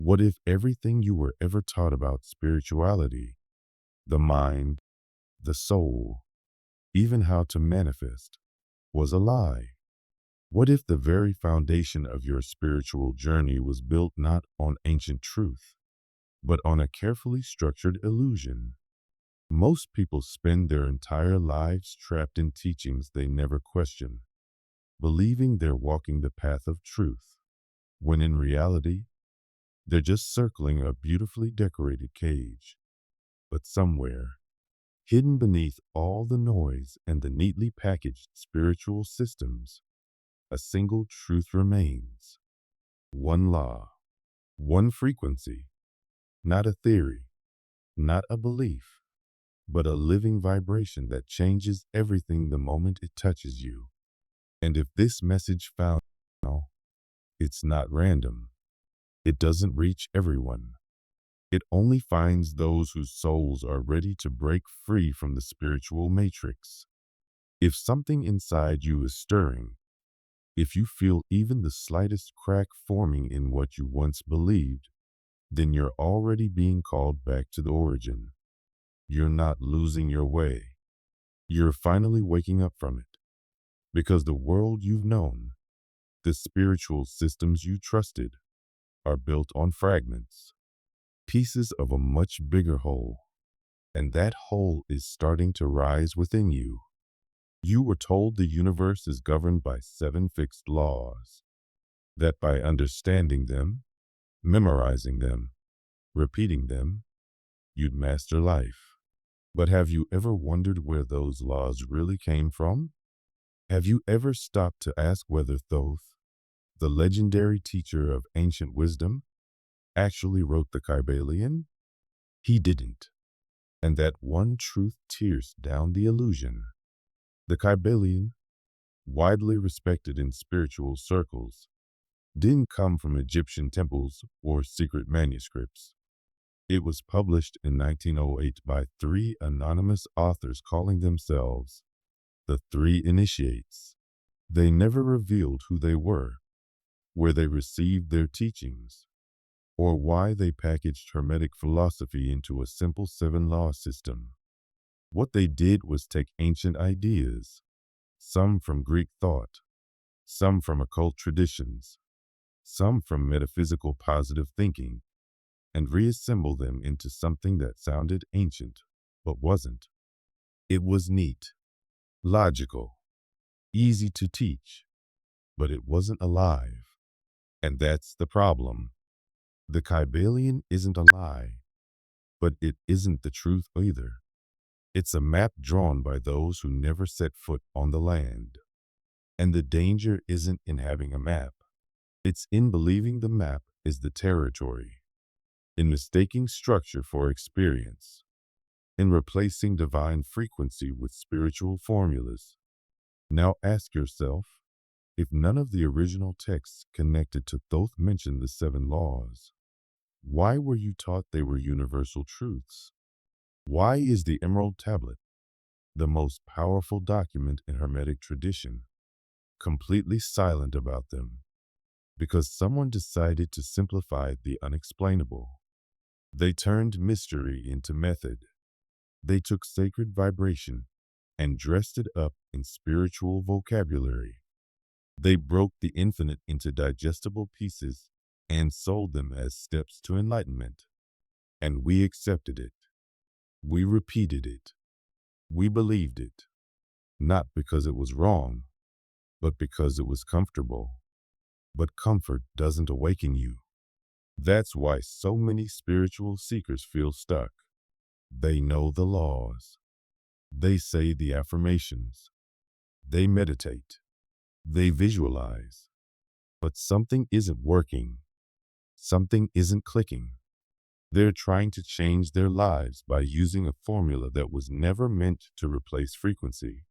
What if everything you were ever taught about spirituality, the mind, the soul, even how to manifest, was a lie? What if the very foundation of your spiritual journey was built not on ancient truth, but on a carefully structured illusion? Most people spend their entire lives trapped in teachings they never question, believing they're walking the path of truth, when in reality, they're just circling a beautifully decorated cage. But somewhere, hidden beneath all the noise and the neatly packaged spiritual systems, a single truth remains. One law, one frequency, not a theory, not a belief, but a living vibration that changes everything the moment it touches you. And if this message found now, it's not random. It doesn't reach everyone. It only finds those whose souls are ready to break free from the spiritual matrix. If something inside you is stirring, if you feel even the slightest crack forming in what you once believed, then you're already being called back to the origin. You're not losing your way. You're finally waking up from it. Because the world you've known, the spiritual systems you trusted, are built on fragments, pieces of a much bigger whole. And that whole is starting to rise within you. You were told the universe is governed by 7 fixed laws, that by understanding them, memorizing them, repeating them, you'd master life. But have you ever wondered where those laws really came from? Have you ever stopped to ask whether Thoth, the legendary teacher of ancient wisdom, actually wrote the Kybalion? He didn't. And that one truth tears down the illusion. The Kybalion, widely respected in spiritual circles, didn't come from Egyptian temples or secret manuscripts. It was published in 1908 by 3 anonymous authors calling themselves the 3 Initiates. They never revealed who they were, where they received their teachings, or why they packaged Hermetic philosophy into a simple 7-law system. What they did was take ancient ideas, some from Greek thought, some from occult traditions, some from metaphysical positive thinking, and reassemble them into something that sounded ancient, but wasn't. It was neat, logical, easy to teach, but it wasn't alive. And that's the problem. The Kybalion isn't a lie, but it isn't the truth either. It's a map drawn by those who never set foot on the land. And the danger isn't in having a map. It's in believing the map is the territory, in mistaking structure for experience, in replacing divine frequency with spiritual formulas. Now ask yourself, if none of the original texts connected to Thoth mentioned the 7 laws, why were you taught they were universal truths? Why is the Emerald Tablet, the most powerful document in Hermetic tradition, completely silent about them? Because someone decided to simplify the unexplainable. They turned mystery into method. They took sacred vibration and dressed it up in spiritual vocabulary. They broke the infinite into digestible pieces and sold them as steps to enlightenment. And we accepted it. We repeated it. We believed it. Not because it was wrong, but because it was comfortable. But comfort doesn't awaken you. That's why so many spiritual seekers feel stuck. They know the laws. They say the affirmations. They meditate. They visualize. But something isn't working. Something isn't clicking. They're trying to change their lives by using a formula that was never meant to replace frequency.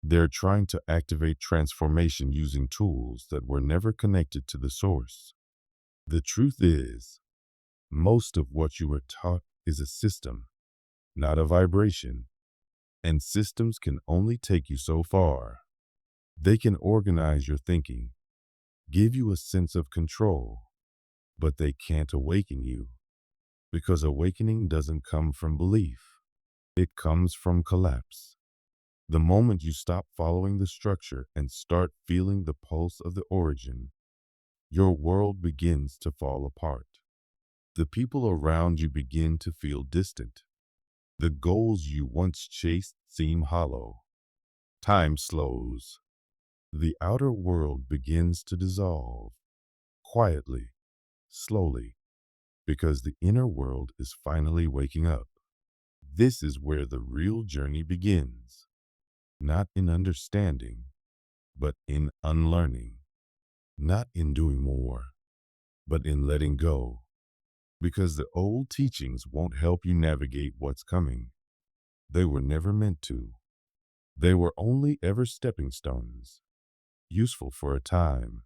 They're trying to activate transformation using tools that were never connected to the source. The truth is, most of what you were taught is a system, not a vibration. And systems can only take you so far. They can organize your thinking, give you a sense of control, but they can't awaken you, because awakening doesn't come from belief. It comes from collapse. The moment you stop following the structure and start feeling the pulse of the origin, your world begins to fall apart. The people around you begin to feel distant. The goals you once chased seem hollow. Time slows. The outer world begins to dissolve, quietly, slowly, because the inner world is finally waking up. This is where the real journey begins, not in understanding, but in unlearning, not in doing more, but in letting go, because the old teachings won't help you navigate what's coming. They were never meant to. They were only ever stepping stones, useful for a time,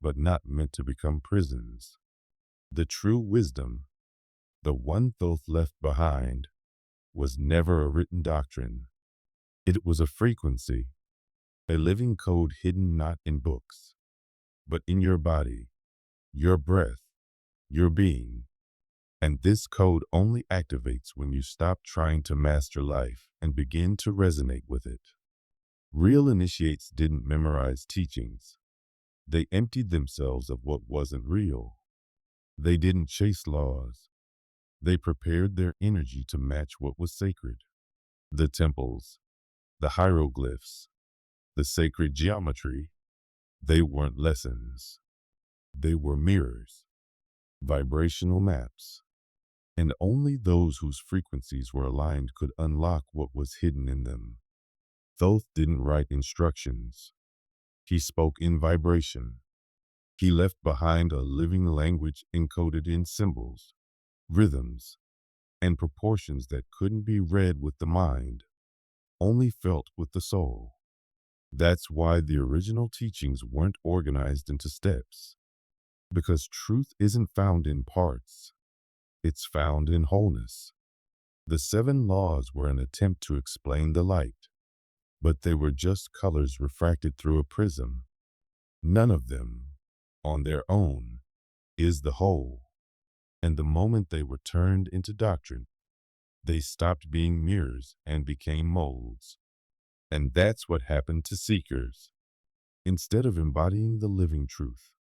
but not meant to become prisons. The true wisdom, the one Thoth left behind, was never a written doctrine. It was a frequency, a living code hidden not in books, but in your body, your breath, your being. And this code only activates when you stop trying to master life and begin to resonate with it. Real initiates didn't memorize teachings. They emptied themselves of what wasn't real. They didn't chase laws. They prepared their energy to match what was sacred. The temples, the hieroglyphs, the sacred geometry, they weren't lessons. They were mirrors, vibrational maps. And only those whose frequencies were aligned could unlock what was hidden in them. Thoth didn't write instructions. He spoke in vibration. He left behind a living language encoded in symbols, rhythms, and proportions that couldn't be read with the mind, only felt with the soul. That's why the original teachings weren't organized into steps, because truth isn't found in parts, it's found in wholeness. The 7 laws were an attempt to explain the light, but they were just colors refracted through a prism. None of them, on their own, is the whole. And the moment they were turned into doctrine, they stopped being mirrors and became molds. And that's what happened to seekers. Instead of embodying the living truth,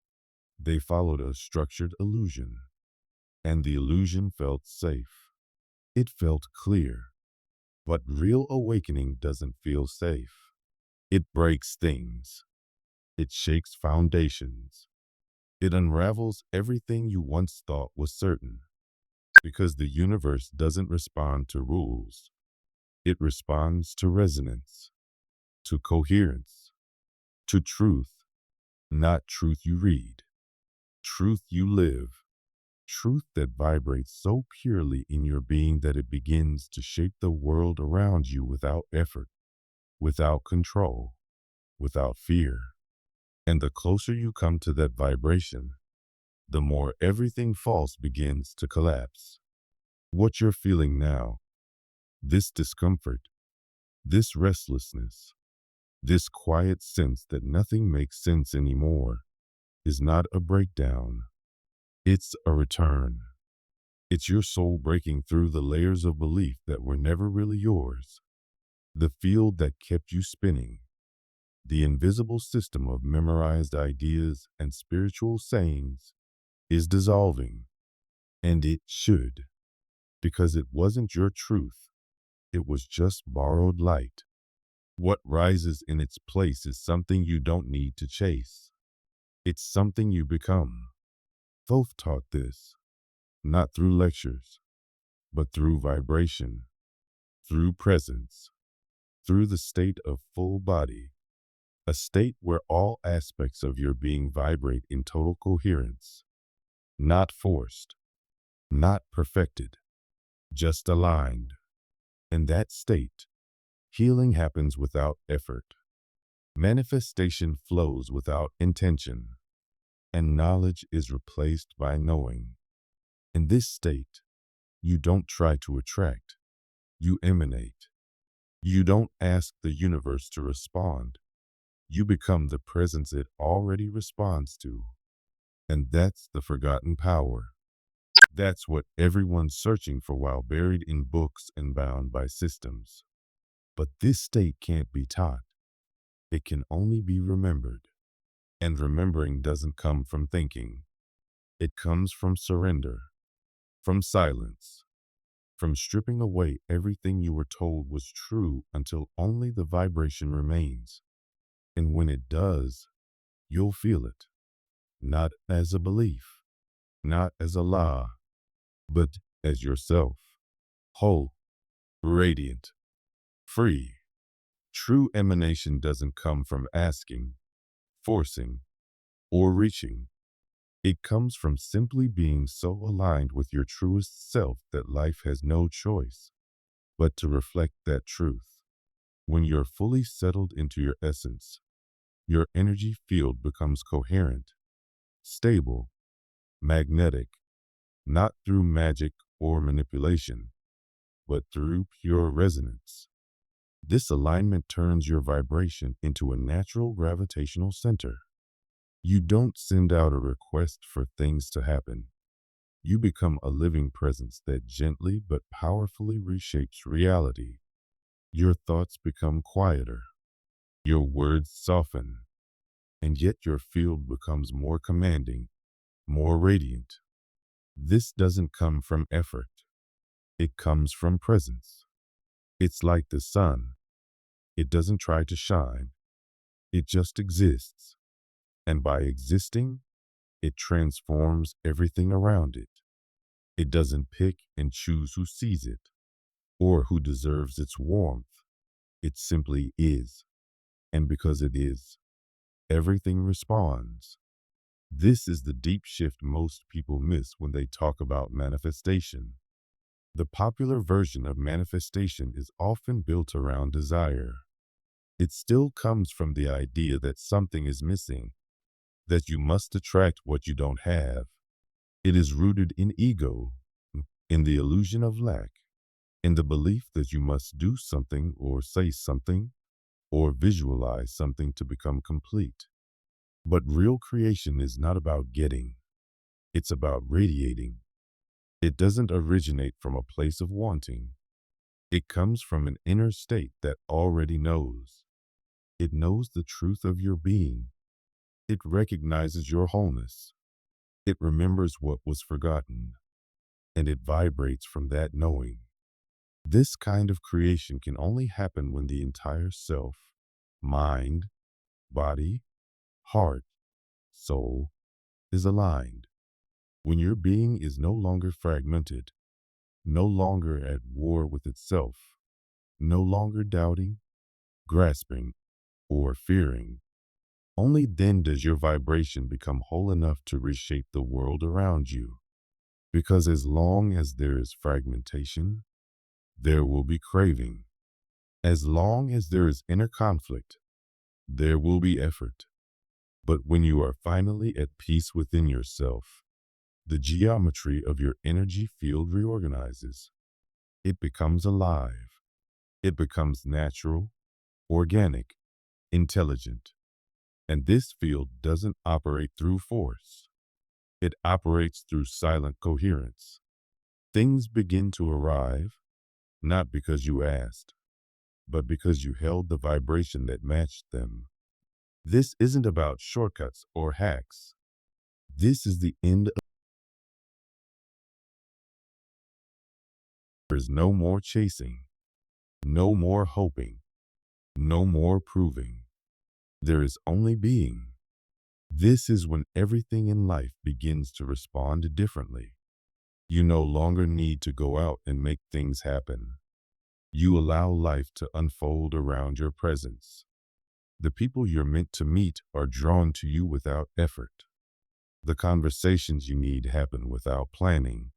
they followed a structured illusion. And the illusion felt safe. It felt clear. But real awakening doesn't feel safe. It breaks things. It shakes foundations. It unravels everything you once thought was certain. Because the universe doesn't respond to rules. It responds to resonance, to coherence, to truth. Not truth you read, truth you live. Truth that vibrates so purely in your being that it begins to shape the world around you without effort, without control, without fear. And the closer you come to that vibration, the more everything false begins to collapse. What you're feeling now, this discomfort, this restlessness, this quiet sense that nothing makes sense anymore, is not a breakdown. It's a return. It's your soul breaking through the layers of belief that were never really yours. The field that kept you spinning. The invisible system of memorized ideas and spiritual sayings is dissolving. And it should, because it wasn't your truth. It was just borrowed light. What rises in its place is something you don't need to chase. It's something you become. Thoth taught this, not through lectures, but through vibration, through presence, through the state of full body, a state where all aspects of your being vibrate in total coherence, not forced, not perfected, just aligned. In that state, healing happens without effort. Manifestation flows without intention, and knowledge is replaced by knowing. In this state, you don't try to attract, you emanate. You don't ask the universe to respond. You become the presence it already responds to. And that's the forgotten power. That's what everyone's searching for while buried in books and bound by systems. But this state can't be taught. It can only be remembered. And remembering doesn't come from thinking. It comes from surrender, from silence, from stripping away everything you were told was true until only the vibration remains. And when it does, you'll feel it, not as a belief, not as a law, but as yourself, whole, radiant, free. True emanation doesn't come from asking, forcing, or reaching. It comes from simply being so aligned with your truest self that life has no choice but to reflect that truth. When you're fully settled into your essence, your energy field becomes coherent, stable, magnetic, not through magic or manipulation, but through pure resonance. This alignment turns your vibration into a natural gravitational center. You don't send out a request for things to happen. You become a living presence that gently but powerfully reshapes reality. Your thoughts become quieter. Your words soften. And yet your field becomes more commanding, more radiant. This doesn't come from effort. It comes from presence. It's like the sun. It doesn't try to shine. It just exists. And by existing, it transforms everything around it. It doesn't pick and choose who sees it or who deserves its warmth. It simply is. And because it is, everything responds. This is the deep shift most people miss when they talk about manifestation. The popular version of manifestation is often built around desire. It still comes from the idea that something is missing, that you must attract what you don't have. It is rooted in ego, in the illusion of lack, in the belief that you must do something or say something or visualize something to become complete. But real creation is not about getting. It's about radiating. It doesn't originate from a place of wanting. It comes from an inner state that already knows. It knows the truth of your being. It recognizes your wholeness. It remembers what was forgotten. And it vibrates from that knowing. This kind of creation can only happen when the entire self, mind, body, heart, soul, is aligned. When your being is no longer fragmented, no longer at war with itself, no longer doubting, grasping, or fearing, only then does your vibration become whole enough to reshape the world around you. Because as long as there is fragmentation, there will be craving. As long as there is inner conflict, there will be effort. But when you are finally at peace within yourself, the geometry of your energy field reorganizes. It becomes alive. It becomes natural, organic, intelligent. And this field doesn't operate through force. It operates through silent coherence. Things begin to arrive, not because you asked, but because you held the vibration that matched them. This isn't about shortcuts or hacks. This is the end. There is no more chasing, no more hoping, no more proving. There is only being. This is when everything in life begins to respond differently. You no longer need to go out and make things happen. You allow life to unfold around your presence. The people you're meant to meet are drawn to you without effort. The conversations you need happen without planning.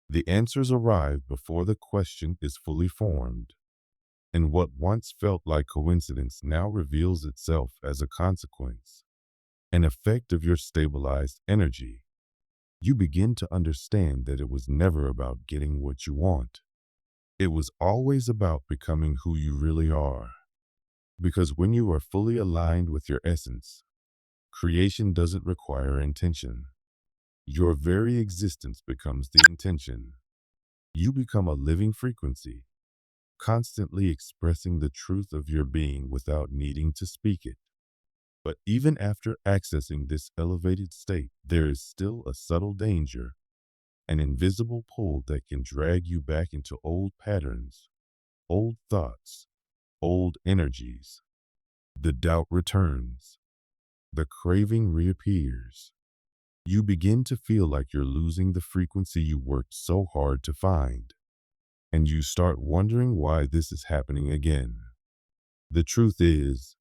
The answers arrive before the question is fully formed. And what once felt like coincidence now reveals itself as a consequence, an effect of your stabilized energy. You begin to understand that it was never about getting what you want. It was always about becoming who you really are. Because when you are fully aligned with your essence, creation doesn't require intention. Your very existence becomes the intention. You become a living frequency, constantly expressing the truth of your being without needing to speak it. But even after accessing this elevated state, there is still a subtle danger, an invisible pull that can drag you back into old patterns, old thoughts, old energies. The doubt returns, the craving reappears. You begin to feel like you're losing the frequency you worked so hard to find, and you start wondering why this is happening again. The truth is,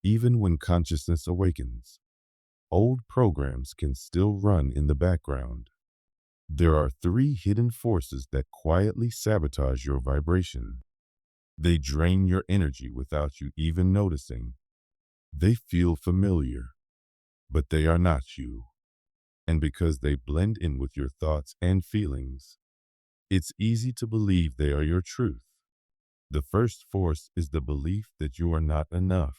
even when consciousness awakens, old programs can still run in the background. There are three hidden forces that quietly sabotage your vibration. They drain your energy without you even noticing. They feel familiar, but they are not you. And because they blend in with your thoughts and feelings, it's easy to believe they are your truth. The first force is the belief that you are not enough.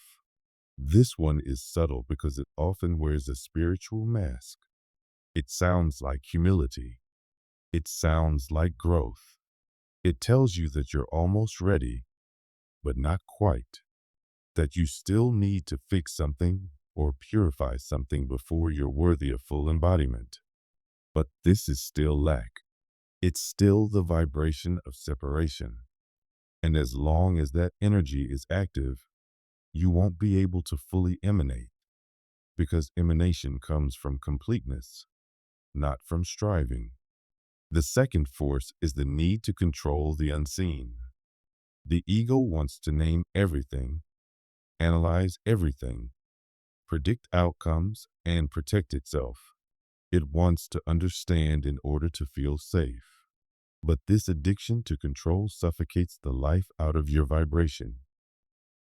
This one is subtle because it often wears a spiritual mask. It sounds like humility. It sounds like growth. It tells you that you're almost ready, but not quite. That you still need to fix something or purify something before you're worthy of full embodiment. But this is still lack. It's still the vibration of separation. And as long as that energy is active, you won't be able to fully emanate, because emanation comes from completeness, not from striving. The second force is the need to control the unseen. The ego wants to name everything, analyze everything, predict outcomes, and protect itself. It wants to understand in order to feel safe. But this addiction to control suffocates the life out of your vibration.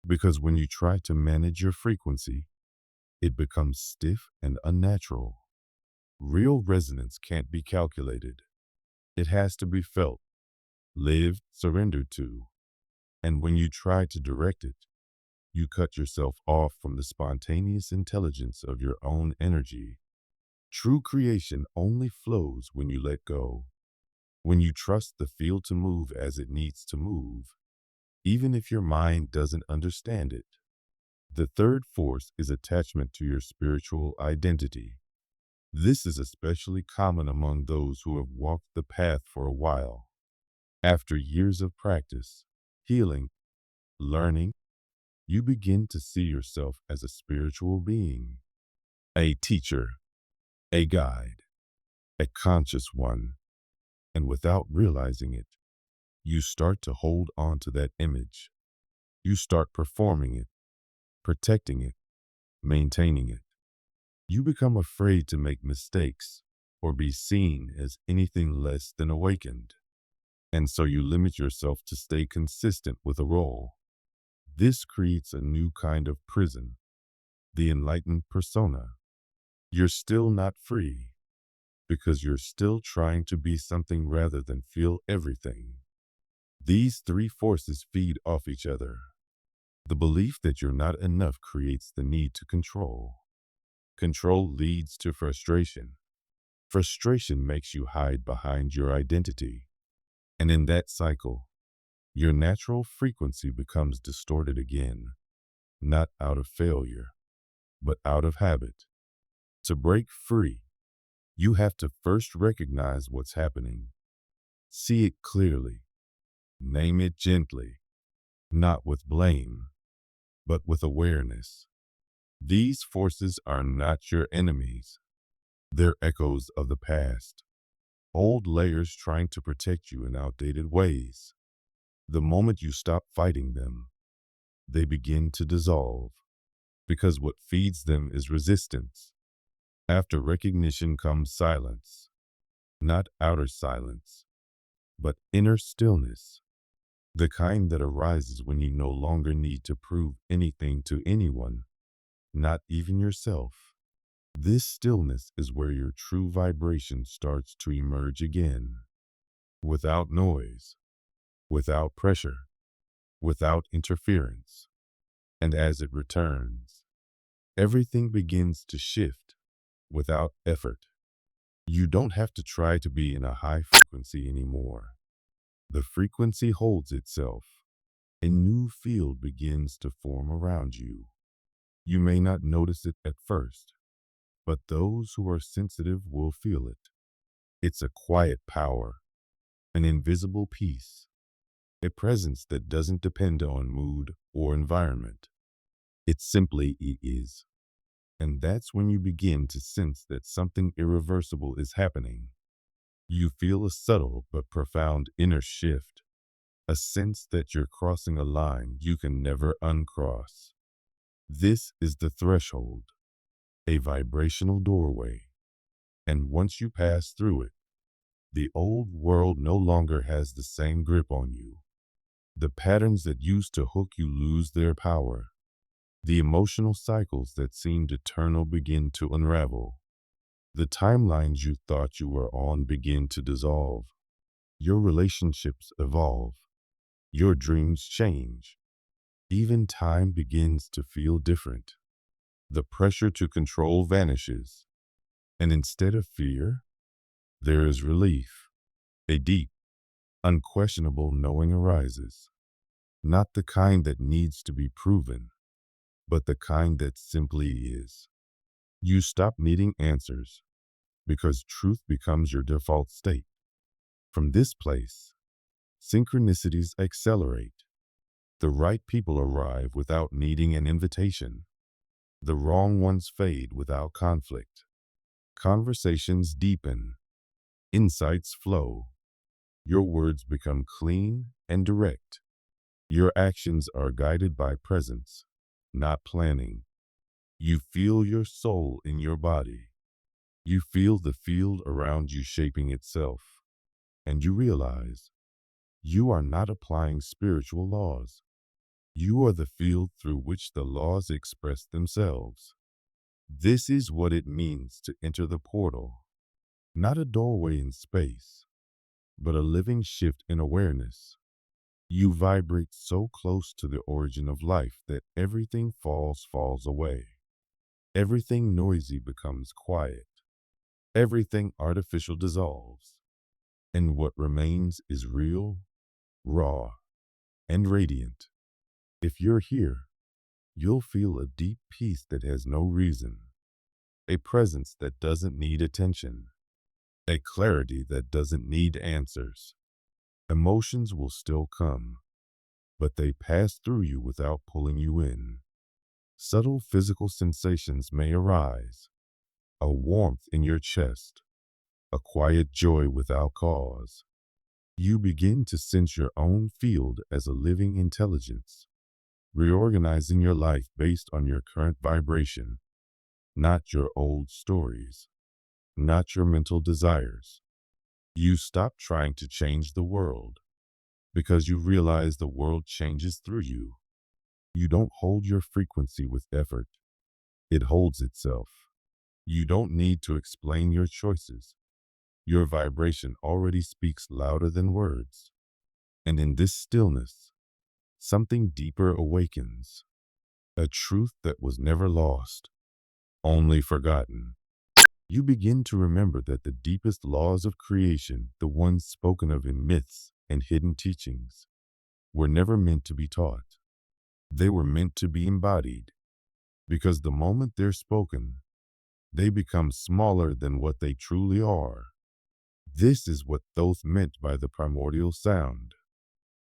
Because when you try to manage your frequency, it becomes stiff and unnatural. Real resonance can't be calculated. It has to be felt, lived, surrendered to. And when you try to direct it, you cut yourself off from the spontaneous intelligence of your own energy. True creation only flows when you let go, when you trust the field to move as it needs to move, even if your mind doesn't understand it. The third force is attachment to your spiritual identity. This is especially common among those who have walked the path for a while. After years of practice, healing, learning, you begin to see yourself as a spiritual being, a teacher, a guide, a conscious one. And without realizing it, you start to hold on to that image. You start performing it, protecting it, maintaining it. You become afraid to make mistakes or be seen as anything less than awakened. And so you limit yourself to stay consistent with a role. This creates a new kind of prison, the enlightened persona. You're still not free because you're still trying to be something rather than feel everything. These three forces feed off each other. The belief that you're not enough creates the need to control. Control leads to frustration. Frustration makes you hide behind your identity. And in that cycle, your natural frequency becomes distorted again, not out of failure, but out of habit. To break free, you have to first recognize what's happening. See it clearly. Name it gently, not with blame, but with awareness. These forces are not your enemies. They're echoes of the past, old layers trying to protect you in outdated ways. The moment you stop fighting them, they begin to dissolve, because what feeds them is resistance. After recognition comes silence, not outer silence, but inner stillness, the kind that arises when you no longer need to prove anything to anyone, not even yourself. This stillness is where your true vibration starts to emerge again, without noise, without pressure, without interference. And as it returns, everything begins to shift without effort. You don't have to try to be in a high frequency anymore. The frequency holds itself. A new field begins to form around you. You may not notice it at first, but those who are sensitive will feel it. It's a quiet power, an invisible peace, a presence that doesn't depend on mood or environment. It simply is. And that's when you begin to sense that something irreversible is happening. You feel a subtle but profound inner shift, a sense that you're crossing a line you can never uncross. This is the threshold, a vibrational doorway. And once you pass through it, the old world no longer has the same grip on you. The patterns that used to hook you lose their power. The emotional cycles that seemed eternal begin to unravel. The timelines you thought you were on begin to dissolve. Your relationships evolve. Your dreams change. Even time begins to feel different. The pressure to control vanishes. And instead of fear, there is relief. A deep, unquestionable knowing arises. Not the kind that needs to be proven, but the kind that simply is. You stop needing answers because truth becomes your default state. From this place, synchronicities accelerate. The right people arrive without needing an invitation. The wrong ones fade without conflict. Conversations deepen. Insights flow. Your words become clean and direct. Your actions are guided by presence, not planning. You feel your soul in your body. You feel the field around you shaping itself. And you realize you are not applying spiritual laws. You are the field through which the laws express themselves. This is what it means to enter the portal. Not a doorway in space, but a living shift in awareness. You vibrate so close to the origin of life that everything falls away. Everything noisy becomes quiet. Everything artificial dissolves. And what remains is real, raw, and radiant. If you're here, you'll feel a deep peace that has no reason, a presence that doesn't need attention, a clarity that doesn't need answers. Emotions will still come, but they pass through you without pulling you in. Subtle physical sensations may arise, a warmth in your chest, a quiet joy without cause. You begin to sense your own field as a living intelligence, reorganizing your life based on your current vibration, not your old stories, not your mental desires. You stop trying to change the world because you realize the world changes through you. You don't hold your frequency with effort. It holds itself. You don't need to explain your choices. Your vibration already speaks louder than words. And in this stillness, something deeper awakens. A truth that was never lost, only forgotten. You begin to remember that the deepest laws of creation, the ones spoken of in myths and hidden teachings, were never meant to be taught. They were meant to be embodied, because the moment they're spoken, they become smaller than what they truly are. This is what Thoth meant by the primordial sound,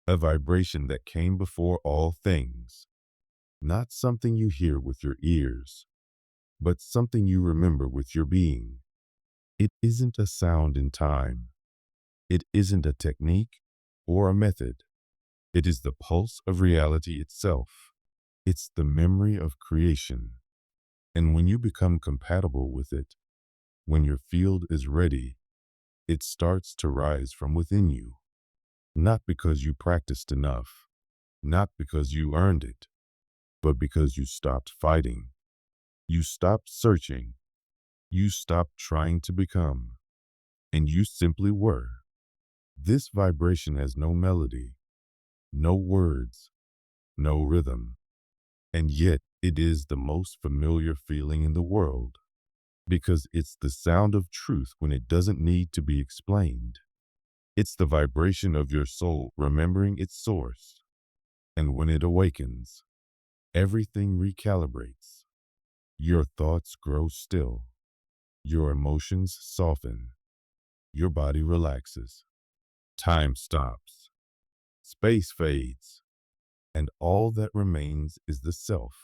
a vibration that came before all things, not something you hear with your ears, but something you remember with your being. It isn't a sound in time. It isn't a technique or a method. It is the pulse of reality itself. It's the memory of creation. And when you become compatible with it, when your field is ready, it starts to rise from within you. Not because you practiced enough, not because you earned it, but because you stopped fighting. You stopped searching. You stopped trying to become. And you simply were. This vibration has no melody, no words, no rhythm. And yet it is the most familiar feeling in the world. Because it's the sound of truth when it doesn't need to be explained. It's the vibration of your soul remembering its source. And when it awakens, everything recalibrates. Your thoughts grow still. Your emotions soften. Your body relaxes. Time stops. Space fades. And all that remains is the self,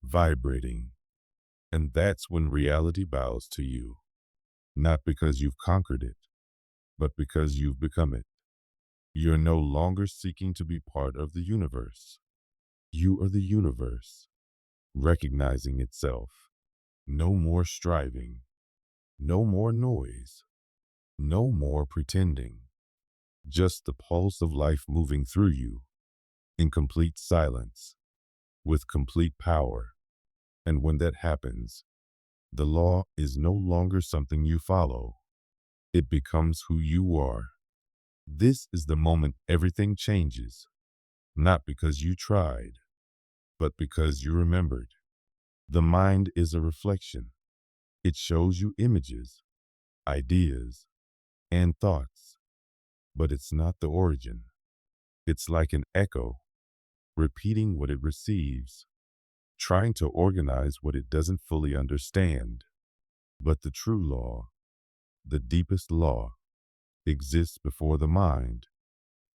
vibrating. And that's when reality bows to you. Not because you've conquered it, but because you've become it. You're no longer seeking to be part of the universe. You are the universe, recognizing itself. No more striving. No more noise. No more pretending. Just the pulse of life moving through you, in complete silence, with complete power. And when that happens, the law is no longer something you follow. It becomes who you are. This is the moment everything changes, not because you tried, but because you remembered. The mind is a reflection. It shows you images, ideas, and thoughts, but it's not the origin. It's like an echo, repeating what it receives, trying to organize what it doesn't fully understand. But the true law, the deepest law, exists before the mind,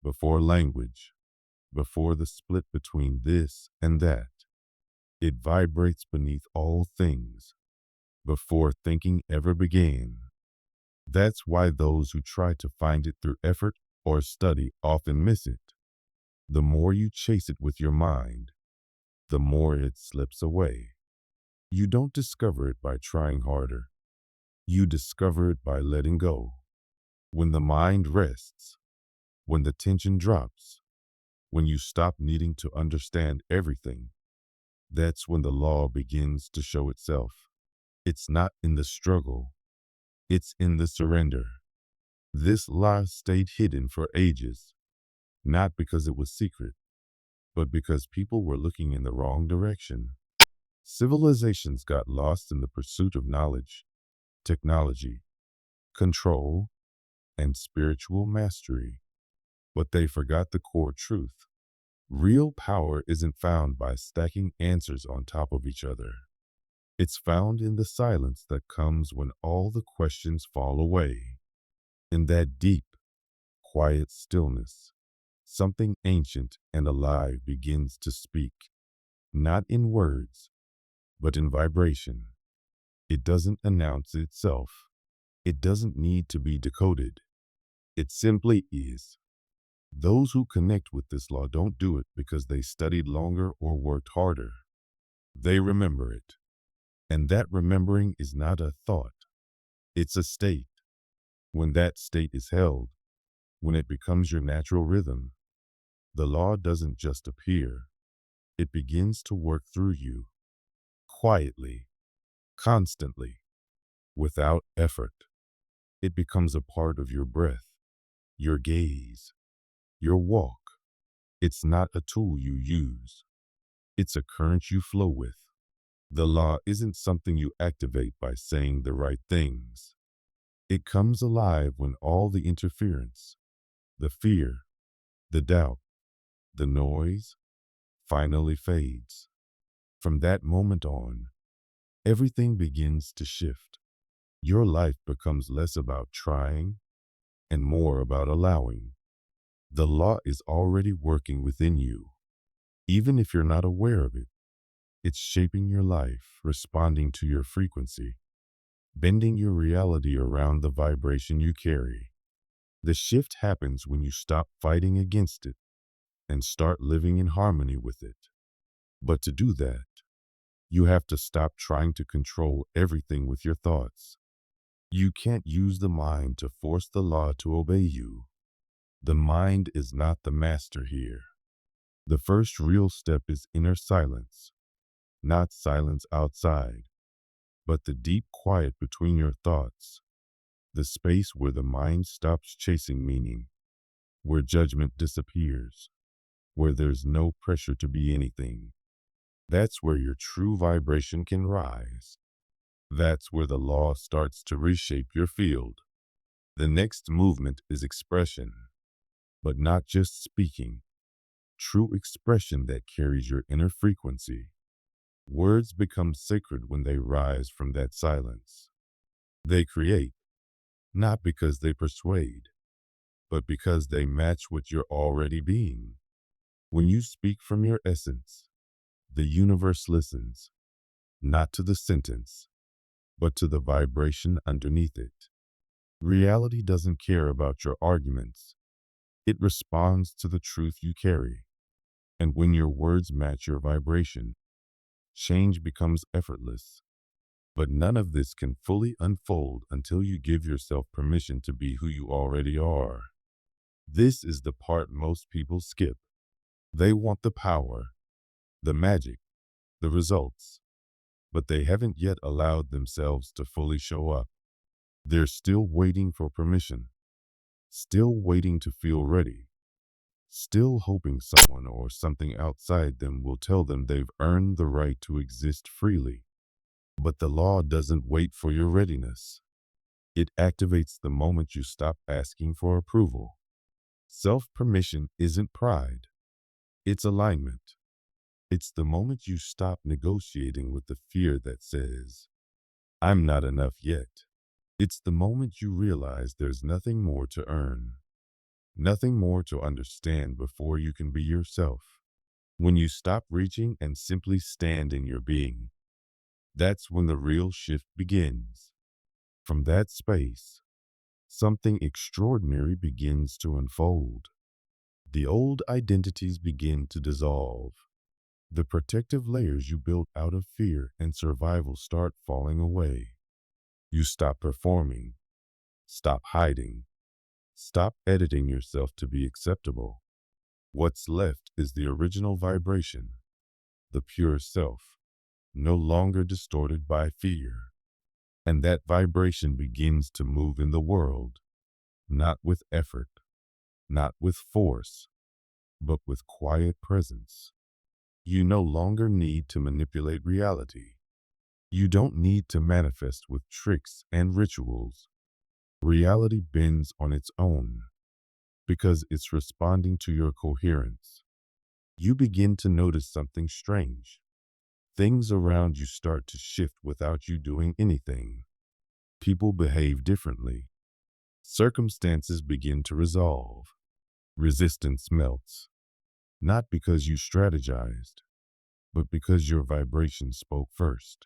before language, before the split between this and that. It vibrates beneath all things, before thinking ever began. That's why those who try to find it through effort or study often miss it. The more you chase it with your mind, the more it slips away. You don't discover it by trying harder. You discover it by letting go. When the mind rests, when the tension drops, when you stop needing to understand everything, that's when the law begins to show itself. It's not in the struggle, it's in the surrender. This law stayed hidden for ages, not because it was secret, but because people were looking in the wrong direction. Civilizations got lost in the pursuit of knowledge, technology, control, and spiritual mastery. But they forgot the core truth. Real power isn't found by stacking answers on top of each other. It's found in the silence that comes when all the questions fall away. In that deep, quiet stillness, something ancient and alive begins to speak, not in words, but in vibration. It doesn't announce itself. It doesn't need to be decoded. It simply is. Those who connect with this law don't do it because they studied longer or worked harder. They remember it. And that remembering is not a thought. It's a state. When that state is held, when it becomes your natural rhythm, the law doesn't just appear. It begins to work through you, quietly, constantly, without effort. It becomes a part of your breath, your gaze, your walk. It's not a tool you use. It's a current you flow with. The law isn't something you activate by saying the right things. It comes alive when all the interference, the fear, the doubt, the noise finally fades. From that moment on, everything begins to shift. Your life becomes less about trying and more about allowing. The law is already working within you, even if you're not aware of it. It's shaping your life, responding to your frequency, bending your reality around the vibration you carry. The shift happens when you stop fighting against it and start living in harmony with it. But to do that, you have to stop trying to control everything with your thoughts. You can't use the mind to force the law to obey you. The mind is not the master here. The first real step is inner silence, not silence outside, but the deep quiet between your thoughts, the space where the mind stops chasing meaning, where judgment disappears, where there's no pressure to be anything. That's where your true vibration can rise. That's where the law starts to reshape your field. The next movement is expression, but not just speaking. True expression that carries your inner frequency. Words become sacred when they rise from that silence. They create, not because they persuade, but because they match what you're already being. When you speak from your essence, the universe listens, not to the sentence, but to the vibration underneath it. Reality doesn't care about your arguments. It responds to the truth you carry. And when your words match your vibration, change becomes effortless. But none of this can fully unfold until you give yourself permission to be who you already are. This is the part most people skip. They want the power, the magic, the results, but they haven't yet allowed themselves to fully show up. They're still waiting for permission, still waiting to feel ready, still hoping someone or something outside them will tell them they've earned the right to exist freely. But the law doesn't wait for your readiness. It activates the moment you stop asking for approval. Self-permission isn't pride. It's alignment. It's the moment you stop negotiating with the fear that says, I'm not enough yet. It's the moment you realize there's nothing more to earn, nothing more to understand before you can be yourself. When you stop reaching and simply stand in your being, that's when the real shift begins. From that space, something extraordinary begins to unfold. The old identities begin to dissolve. The protective layers you built out of fear and survival start falling away. You stop performing, stop hiding, stop editing yourself to be acceptable. What's left is the original vibration, the pure self, no longer distorted by fear. And that vibration begins to move in the world, not with effort, not with force, but with quiet presence. You no longer need to manipulate reality. You don't need to manifest with tricks and rituals. Reality bends on its own because it's responding to your coherence. You begin to notice something strange. Things around you start to shift without you doing anything. People behave differently. Circumstances begin to resolve. Resistance melts. Not because you strategized, but because your vibration spoke first.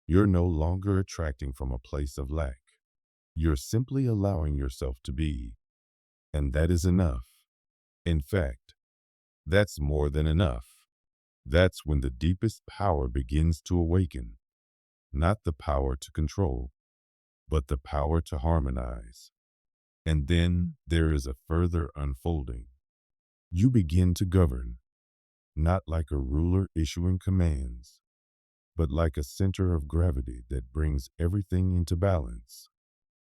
You're no longer attracting from a place of lack. You're simply allowing yourself to be. And that is enough. In fact, that's more than enough. That's when the deepest power begins to awaken. Not the power to control, but the power to harmonize. And then there is a further unfolding. You begin to govern, not like a ruler issuing commands, but like a center of gravity that brings everything into balance.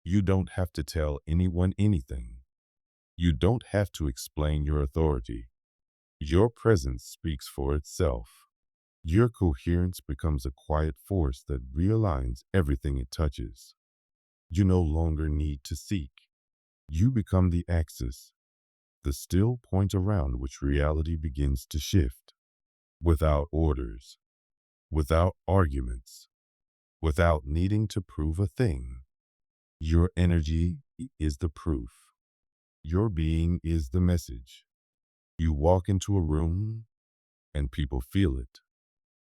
You don't have to tell anyone anything. You don't have to explain your authority. Your presence speaks for itself. Your coherence becomes a quiet force that realigns everything it touches. You no longer need to seek. You become the axis, the still point around which reality begins to shift. Without orders, without arguments, without needing to prove a thing. Your energy is the proof. Your being is the message. You walk into a room and people feel it.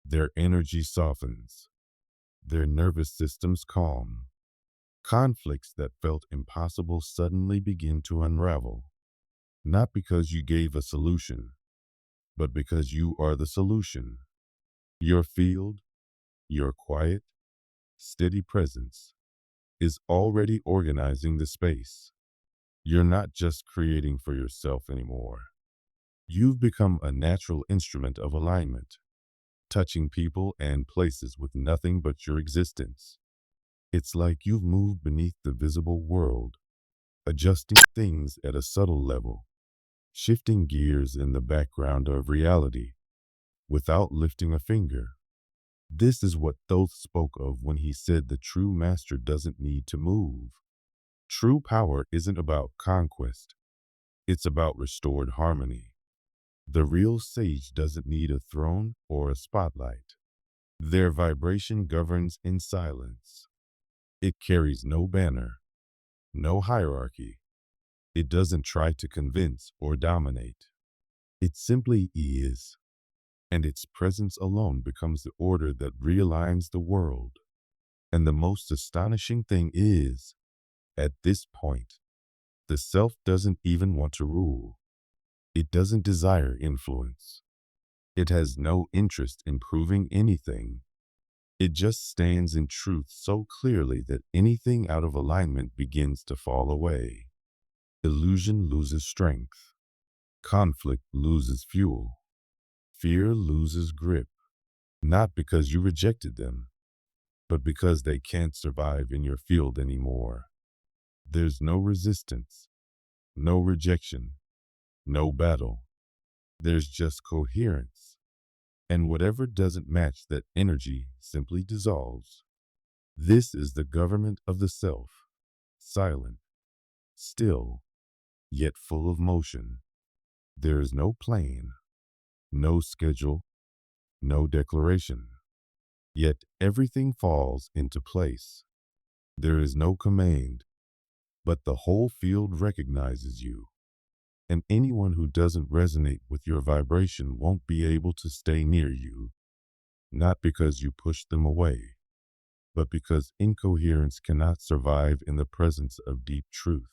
Their energy softens. Their nervous systems calm. Conflicts that felt impossible suddenly begin to unravel. Not because you gave a solution, but because you are the solution. Your field, your quiet, steady presence is already organizing the space. You're not just creating for yourself anymore. You've become a natural instrument of alignment, touching people and places with nothing but your existence. It's like you've moved beneath the visible world, adjusting things at a subtle level, shifting gears in the background of reality without lifting a finger. This is what Thoth spoke of when he said the true master doesn't need to move. True power isn't about conquest, it's about restored harmony. The real sage doesn't need a throne or a spotlight. Their vibration governs in silence. It carries no banner, no hierarchy. It doesn't try to convince or dominate. It simply is, and its presence alone becomes the order that realigns the world. And the most astonishing thing is, at this point, the self doesn't even want to rule. It doesn't desire influence. It has no interest in proving anything. It just stands in truth so clearly that anything out of alignment begins to fall away. Illusion loses strength. Conflict loses fuel. Fear loses grip. Not because you rejected them, but because they can't survive in your field anymore. There's no resistance, no rejection, no battle. There's just coherence. And whatever doesn't match that energy simply dissolves. This is the government of the self, silent, still, yet full of motion. There is no plan, no schedule, no declaration. Yet everything falls into place. There is no command, but the whole field recognizes you. And anyone who doesn't resonate with your vibration won't be able to stay near you, not because you pushed them away, but because incoherence cannot survive in the presence of deep truth.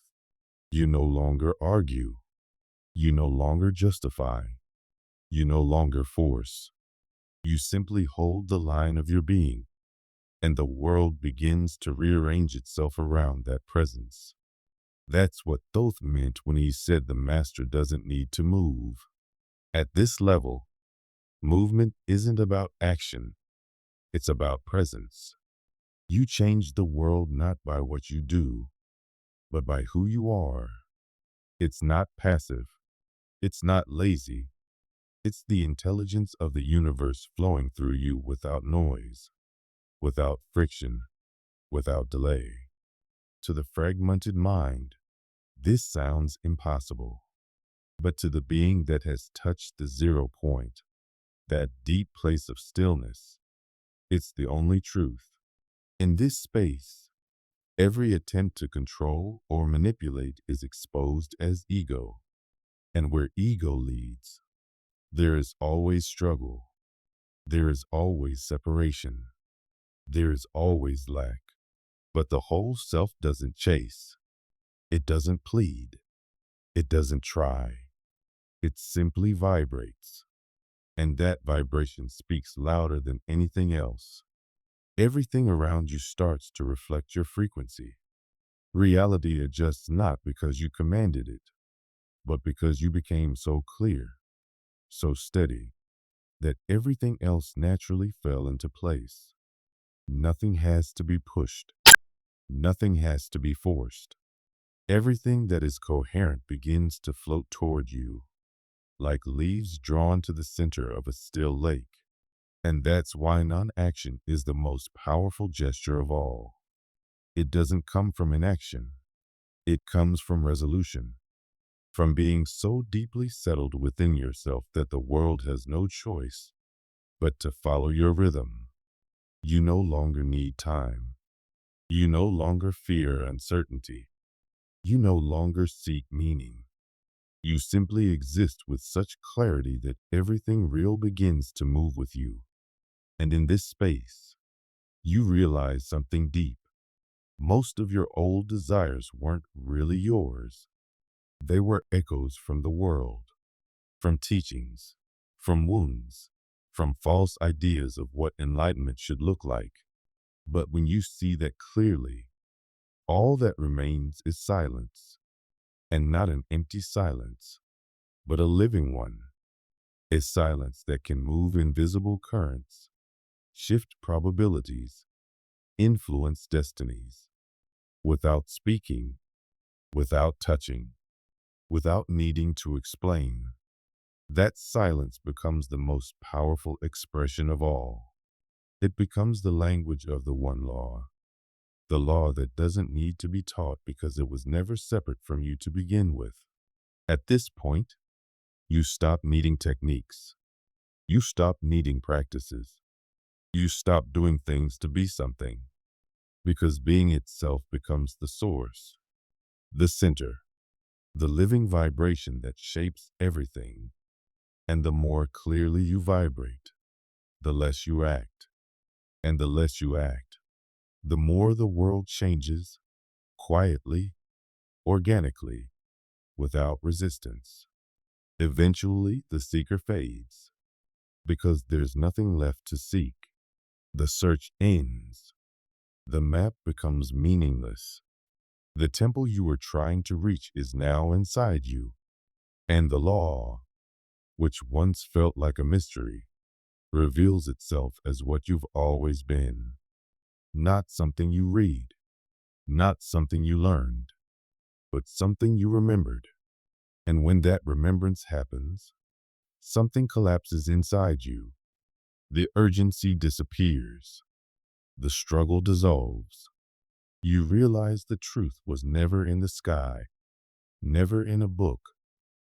You no longer argue. You no longer justify. You no longer force. You simply hold the line of your being, and the world begins to rearrange itself around that presence. That's what Thoth meant when he said the master doesn't need to move. At this level, movement isn't about action, it's about presence. You change the world not by what you do, but by who you are. It's not passive, it's not lazy, it's the intelligence of the universe flowing through you without noise, without friction, without delay. To the fragmented mind, this sounds impossible. But to the being that has touched the 0 point, that deep place of stillness, it's the only truth. In this space, every attempt to control or manipulate is exposed as ego. And where ego leads, there is always struggle. There is always separation. There is always lack. But the whole self doesn't chase. It doesn't plead. It doesn't try. It simply vibrates. And that vibration speaks louder than anything else. Everything around you starts to reflect your frequency. Reality adjusts not because you commanded it, but because you became so clear, so steady, that everything else naturally fell into place. Nothing has to be pushed. Nothing has to be forced. Everything that is coherent begins to float toward you, like leaves drawn to the center of a still lake. And that's why non-action is the most powerful gesture of all. It doesn't come from inaction. It comes from resolution, from being so deeply settled within yourself that the world has no choice but to follow your rhythm. You no longer need time. You no longer fear uncertainty. You no longer seek meaning. You simply exist with such clarity that everything real begins to move with you. And in this space, you realize something deep. Most of your old desires weren't really yours. They were echoes from the world, from teachings, from wounds, from false ideas of what enlightenment should look like. But when you see that clearly, all that remains is silence, and not an empty silence, but a living one, a silence that can move invisible currents, shift probabilities, influence destinies, without speaking, without touching, without needing to explain. That silence becomes the most powerful expression of all. It becomes the language of the one law, the law that doesn't need to be taught because it was never separate from you to begin with. At this point, you stop needing techniques. You stop needing practices. You stop doing things to be something, because being itself becomes the source, the center, the living vibration that shapes everything. And the more clearly you vibrate, the less you act. And the less you act, the more the world changes, quietly, organically, without resistance. Eventually, the seeker fades, because there's nothing left to seek. The search ends. The map becomes meaningless. The temple you were trying to reach is now inside you. And the law, which once felt like a mystery, reveals itself as what you've always been. Not something you read, not something you learned, but something you remembered. And when that remembrance happens, something collapses inside you. The urgency disappears. The struggle dissolves. You realize the truth was never in the sky, never in a book,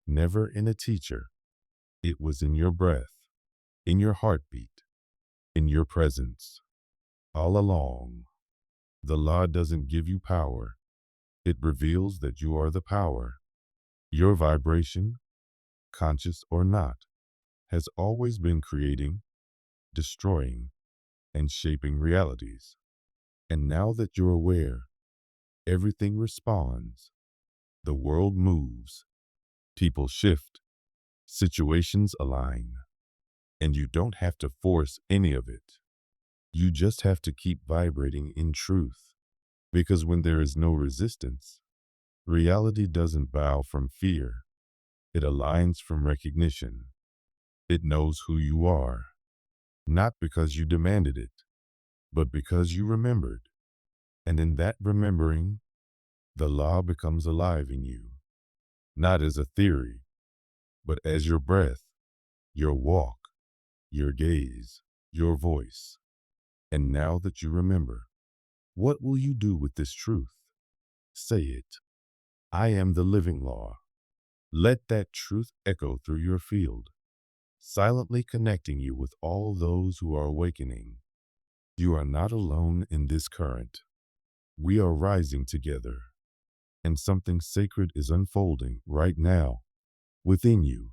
never in a teacher. It was in your breath, in your heartbeat, in your presence. All along, the law doesn't give you power. It reveals that you are the power. Your vibration, conscious or not, has always been creating, destroying, and shaping realities. And now that you're aware, everything responds. The world moves. People shift. Situations align. And you don't have to force any of it. You just have to keep vibrating in truth. Because when there is no resistance, reality doesn't bow from fear. It aligns from recognition. It knows who you are, not because you demanded it, but because you remembered. And in that remembering, the law becomes alive in you, not as a theory, but as your breath, your walk, your gaze, your voice. And now that you remember, what will you do with this truth? Say it. I am the living law. Let that truth echo through your field, silently connecting you with all those who are awakening. You are not alone in this current. We are rising together, and something sacred is unfolding right now within you.